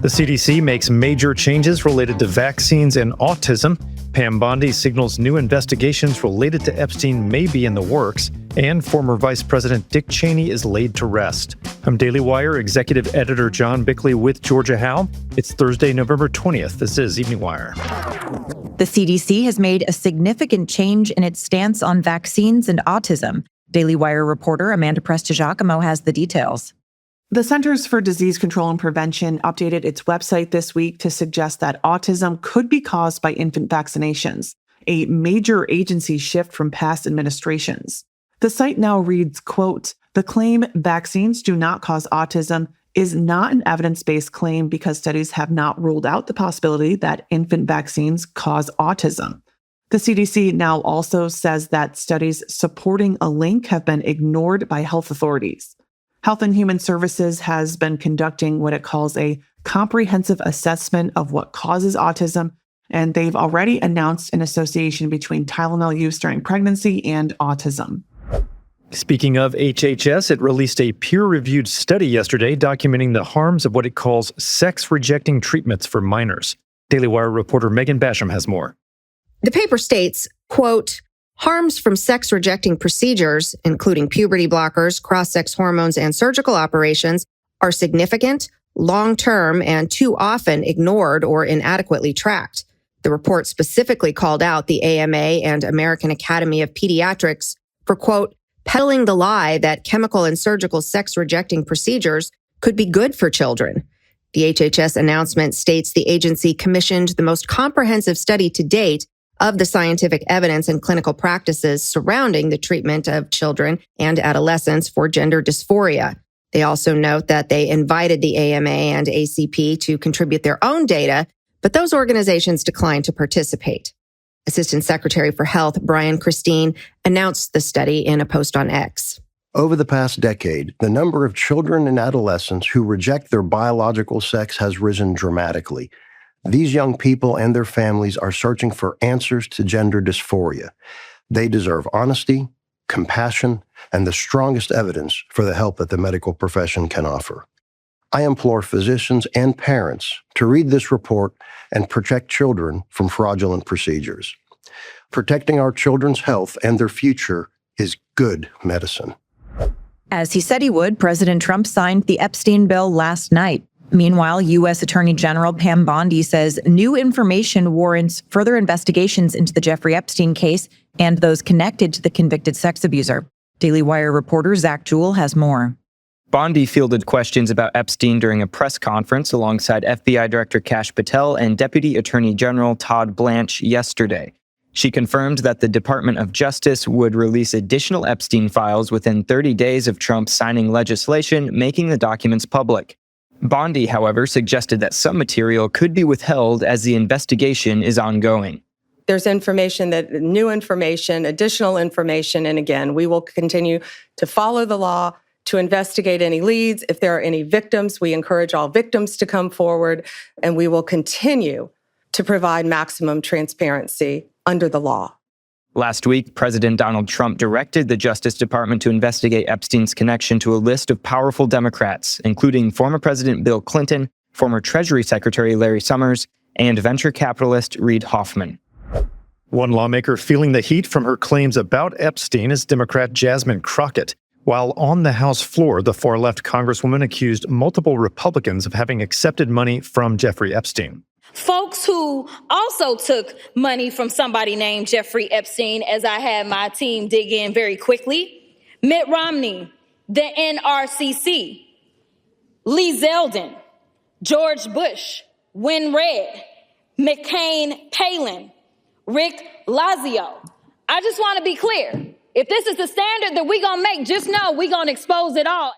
The CDC makes major changes related to vaccines and autism. Pam Bondi signals new investigations related to Epstein may be in the works. And former Vice President Dick Cheney is laid to rest. I'm Daily Wire Executive Editor John Bickley with Georgia Howe. It's Thursday, November 20th. This is Evening Wire. The CDC has made a significant change in its stance on vaccines and autism. Daily Wire reporter Amanda Prestigiacomo has the details. The Centers for Disease Control and Prevention updated its website this week to suggest that autism could be caused by infant vaccinations, a major agency shift from past administrations. The site now reads, quote, "The claim vaccines do not cause autism is not an evidence-based claim because studies have not ruled out the possibility that infant vaccines cause autism." The CDC now also says that studies supporting a link have been ignored by health authorities. Health and Human Services has been conducting what it calls a comprehensive assessment of what causes autism, and they've already announced an association between Tylenol use during pregnancy and autism. Speaking of HHS, it released a peer-reviewed study yesterday documenting the harms of what it calls sex-rejecting treatments for minors. Daily Wire reporter Megan Basham has more. The paper states, quote, "Harms from sex-rejecting procedures, including puberty blockers, cross-sex hormones, and surgical operations, are significant, long-term, and too often ignored or inadequately tracked." The report specifically called out the AMA and American Academy of Pediatrics for, quote, "peddling the lie that chemical and surgical sex-rejecting procedures could be good for children." The HHS announcement states the agency commissioned the most comprehensive study to date of the scientific evidence and clinical practices surrounding the treatment of children and adolescents for gender dysphoria. They also note that they invited the AMA and ACP to contribute their own data, but those organizations declined to participate. Assistant Secretary for Health Brian Christine announced the study in a post on X. Over the past decade, the number of children and adolescents who reject their biological sex has risen dramatically. These young people and their families are searching for answers to gender dysphoria. They deserve honesty, compassion, and the strongest evidence for the help that the medical profession can offer. I implore physicians and parents to read this report and protect children from fraudulent procedures. Protecting our children's health and their future is good medicine. As he said he would, President Trump signed the Epstein bill last night. Meanwhile, U.S. Attorney General Pam Bondi says new information warrants further investigations into the Jeffrey Epstein case and those connected to the convicted sex abuser. Daily Wire reporter Zach Jewell has more. Bondi fielded questions about Epstein during a press conference alongside FBI Director Kash Patel and Deputy Attorney General Todd Blanche yesterday. She confirmed that the Department of Justice would release additional Epstein files within 30 days of Trump signing legislation making the documents public. Bondi, however, suggested that some material could be withheld as the investigation is ongoing. There's new information, additional information, and again, we will continue to follow the law, to investigate any leads. If there are any victims, we encourage all victims to come forward, and we will continue to provide maximum transparency under the law. Last week, President Donald Trump directed the Justice Department to investigate Epstein's connection to a list of powerful Democrats, including former President Bill Clinton, former Treasury Secretary Larry Summers, and venture capitalist Reid Hoffman. One lawmaker feeling the heat from her claims about Epstein is Democrat Jasmine Crockett. While on the House floor, the far-left Congresswoman accused multiple Republicans of having accepted money from Jeffrey Epstein. Folks who also took money from somebody named Jeffrey Epstein, as I had my team dig in very quickly: Mitt Romney, the NRCC, Lee Zeldin, George Bush, Win Red, McCain Palin, Rick Lazio. I just want to be clear. If this is the standard that we're going to make, just know we're going to expose it all.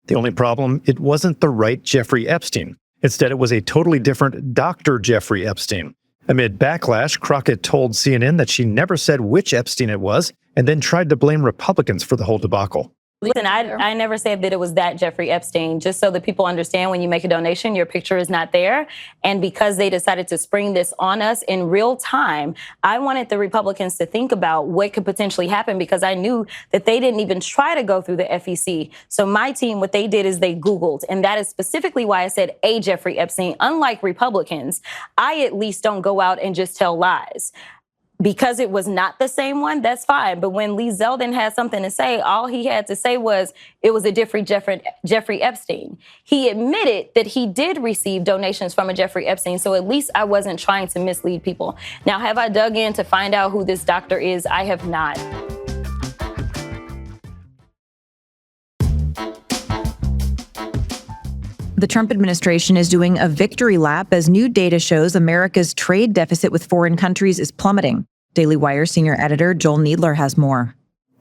The only problem, it wasn't the right Jeffrey Epstein. Instead, it was a totally different Dr. Jeffrey Epstein. Amid backlash, Crockett told CNN that she never said which Epstein it was and then tried to blame Republicans for the whole debacle. Listen, I never said that it was that Jeffrey Epstein. Just so that people understand, when you make a donation, your picture is not there. And because they decided to spring this on us in real time, I wanted the Republicans to think about what could potentially happen, because I knew that they didn't even try to go through the FEC. So my team, what they did is they Googled. And that is specifically why I said a Jeffrey Epstein. Unlike Republicans, I at least don't go out and just tell lies. Because it was not the same one, that's fine. But when Lee Zeldin had something to say, all he had to say was it was a different Jeffrey Epstein. He admitted that he did receive donations from a Jeffrey Epstein, so at least I wasn't trying to mislead people. Now, have I dug in to find out who this doctor is? I have not. The Trump administration is doing a victory lap as new data shows America's trade deficit with foreign countries is plummeting. Daily Wire senior editor Joel Needler has more.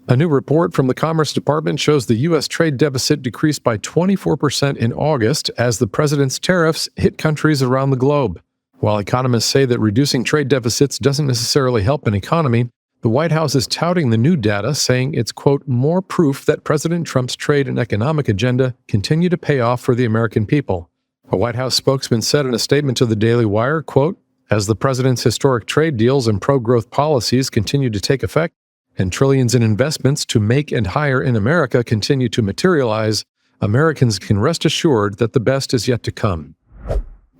A new report from the Commerce Department shows the U.S. trade deficit decreased by 24% in August as the president's tariffs hit countries around the globe. While economists say that reducing trade deficits doesn't necessarily help an economy, the White House is touting the new data, saying it's, quote, more proof that President Trump's trade and economic agenda continue to pay off for the American people. A White House spokesman said in a statement to the Daily Wire, quote, as the president's historic trade deals and pro-growth policies continue to take effect, and trillions in investments to make and hire in America continue to materialize, Americans can rest assured that the best is yet to come.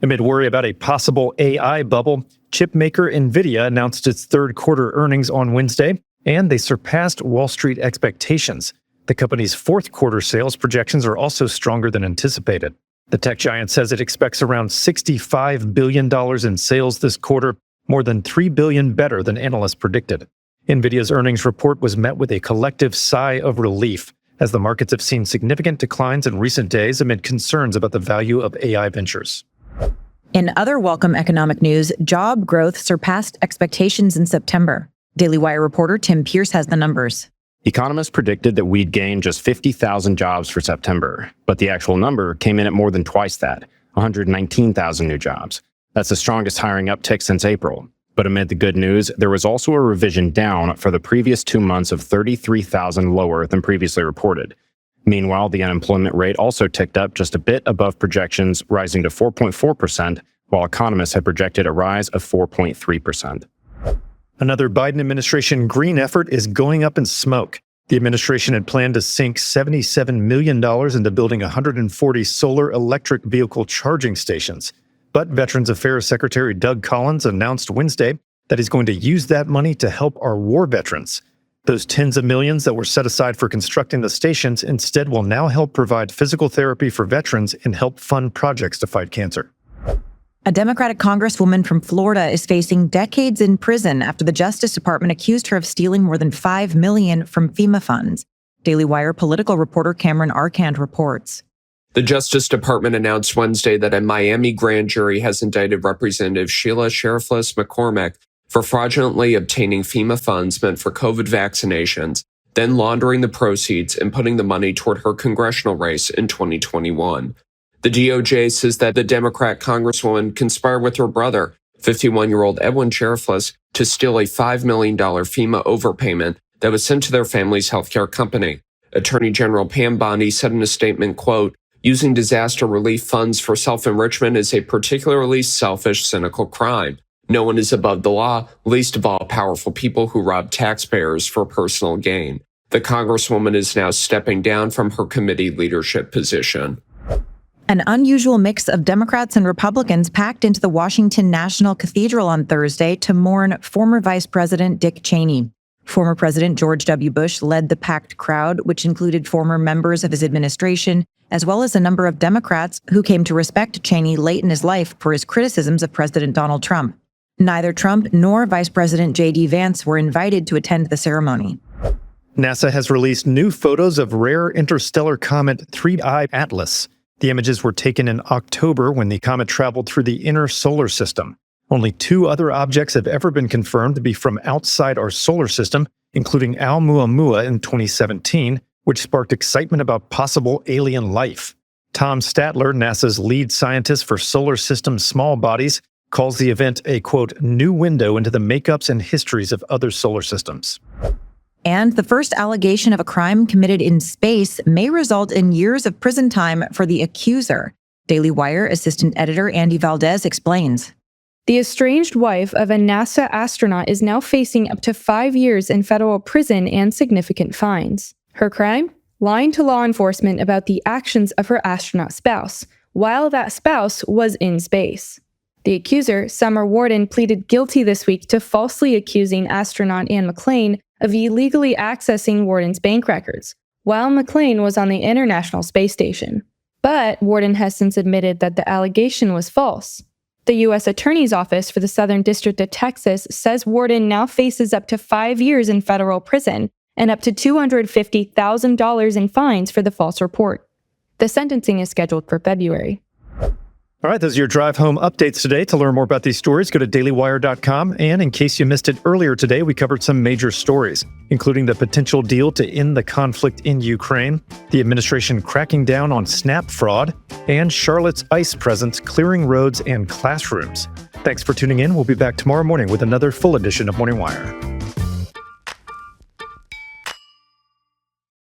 Amid worry about a possible AI bubble, chip maker NVIDIA announced its third quarter earnings on Wednesday, and they surpassed Wall Street expectations. The company's fourth quarter sales projections are also stronger than anticipated. The tech giant says it expects around $65 billion in sales this quarter, more than $3 billion better than analysts predicted. NVIDIA's earnings report was met with a collective sigh of relief, as the markets have seen significant declines in recent days amid concerns about the value of AI ventures. In other welcome economic news, job growth surpassed expectations in September. Daily Wire reporter Tim Pierce has the numbers. Economists predicted that we'd gain just 50,000 jobs for September, but the actual number came in at more than twice that, 119,000 new jobs. That's the strongest hiring uptick since April. But amid the good news, there was also a revision down for the previous 2 months of 33,000 lower than previously reported. Meanwhile, the unemployment rate also ticked up just a bit above projections, rising to 4.4%, while economists had projected a rise of 4.3%. Another Biden administration green effort is going up in smoke. The administration had planned to sink $77 million into building 140 solar electric vehicle charging stations. But Veterans Affairs Secretary Doug Collins announced Wednesday that he's going to use that money to help our war veterans. Those tens of millions that were set aside for constructing the stations instead will now help provide physical therapy for veterans and help fund projects to fight cancer. A Democratic congresswoman from Florida is facing decades in prison after the Justice Department accused her of stealing more than $5 million from FEMA funds. Daily Wire political reporter Cameron Arcand reports. The Justice Department announced Wednesday that a Miami grand jury has indicted Representative Sheila Sheriffless McCormick for fraudulently obtaining FEMA funds meant for COVID vaccinations, then laundering the proceeds and putting the money toward her congressional race in 2021. The DOJ says that the Democrat congresswoman conspired with her brother, 51-year-old Edwin Sheriffless, to steal a $5 million FEMA overpayment that was sent to their family's healthcare company. Attorney General Pam Bondi said in a statement, quote, using disaster relief funds for self-enrichment is a particularly selfish, cynical crime. No one is above the law, least of all powerful people who rob taxpayers for personal gain. The congresswoman is now stepping down from her committee leadership position. An unusual mix of Democrats and Republicans packed into the Washington National Cathedral on Thursday to mourn former Vice President Dick Cheney. Former President George W. Bush led the packed crowd, which included former members of his administration, as well as a number of Democrats who came to respect Cheney late in his life for his criticisms of President Donald Trump. Neither Trump nor Vice President J.D. Vance were invited to attend the ceremony. NASA has released new photos of rare interstellar comet 3I Atlas. The images were taken in October when the comet traveled through the inner solar system. Only 2 other objects have ever been confirmed to be from outside our solar system, including Oumuamua in 2017, which sparked excitement about possible alien life. Tom Statler, NASA's lead scientist for solar system small bodies, calls the event a, quote, new window into the makeups and histories of other solar systems. And the first allegation of a crime committed in space may result in years of prison time for the accuser. Daily Wire assistant editor Andy Valdez explains. The estranged wife of a NASA astronaut is now facing up to 5 years in federal prison and significant fines. Her crime? Lying to law enforcement about the actions of her astronaut spouse, while that spouse was in space. The accuser, Summer Warden, pleaded guilty this week to falsely accusing astronaut Anne McClain of illegally accessing Warden's bank records, while McClain was on the International Space Station. But Warden has since admitted that the allegation was false. The U.S. Attorney's Office for the Southern District of Texas says Warden now faces up to 5 years in federal prison and up to $250,000 in fines for the false report. The sentencing is scheduled for February. All right, those are your drive home updates today. To learn more about these stories, go to dailywire.com. And in case you missed it earlier today, we covered some major stories, including the potential deal to end the conflict in Ukraine, the administration cracking down on SNAP fraud, and Charlotte's ICE presence clearing roads and classrooms. Thanks for tuning in. We'll be back tomorrow morning with another full edition of Morning Wire.